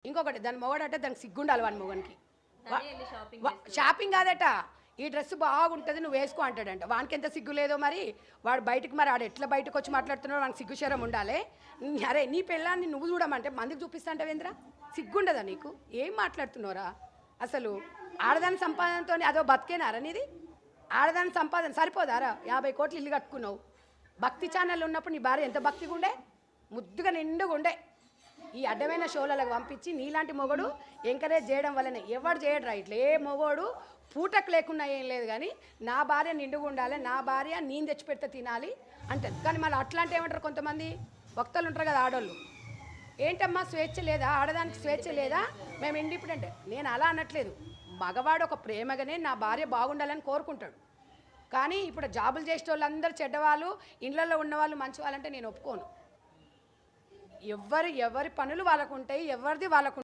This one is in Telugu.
ఇంకొకటి దాని మొగడట దానికి సిగ్గుండాలి వాని మొగనికి షాపింగ్ కాదట ఈ డ్రెస్ బాగుంటుంది నువ్వు వేసుకో అంటాడంట వానికి ఎంత సిగ్గు లేదో మరి వాడు బయటకు మరి ఆడు ఎట్లా బయటకు వచ్చి మాట్లాడుతున్నాడు వానికి సిగ్గు శరం ఉండాలి అరే నీ పెళ్ళాన్ని నువ్వు చూడమంటే మందికి చూపిస్తాంటావేంద్ర సిగ్గుండదా నీకు ఏం మాట్లాడుతున్నారా అసలు ఆడదాని సంపాదనతో అదో బతికేనారా నీది ఆడదాని సంపాదన సరిపోదారా 50 కోట్లు ఇల్లు కట్టుకున్నావు భక్తి ఛానల్ ఉన్నప్పుడు నీ భార్య ఎంత భక్తిగా ఉండే ముద్దుగా నిండుగా ఉండే ఈ అడ్డమైన షోలకు పంపించి నీలాంటి మొగడు ఎంకరేజ్ చేయడం వల్లనే ఎవడు చేయడు రా ఇట్లా ఏ మొగోడు పూటకు లేకున్నా ఏం లేదు కానీ నా భార్య నిండుగా ఉండాలి నా భార్య నేను తెచ్చి పెడితే తినాలి అంటది కానీ మళ్ళీ అట్లాంటి ఏమంటారు కొంతమంది భక్తులు ఉంటారు కదా ఆడోళ్ళు ఏంటమ్మా స్వేచ్ఛ లేదా ఆడదానికి స్వేచ్ఛ లేదా మేము ఇండిపెండెంట్ నేను అలా అనట్లేదు మగవాడు ఒక ప్రేమగానే నా భార్య బాగుండాలని కోరుకుంటాడు కానీ ఇప్పుడు జాబులు చేసే వాళ్ళందరూ చెడ్డవాళ్ళు ఇళ్లలో ఉన్నవాళ్ళు మంచి వాళ్ళంటే నేను ఒప్పుకోను ఎవరి పనులు వాళ్ళకు ఉంటాయి ఎవరిది వాళ్ళకు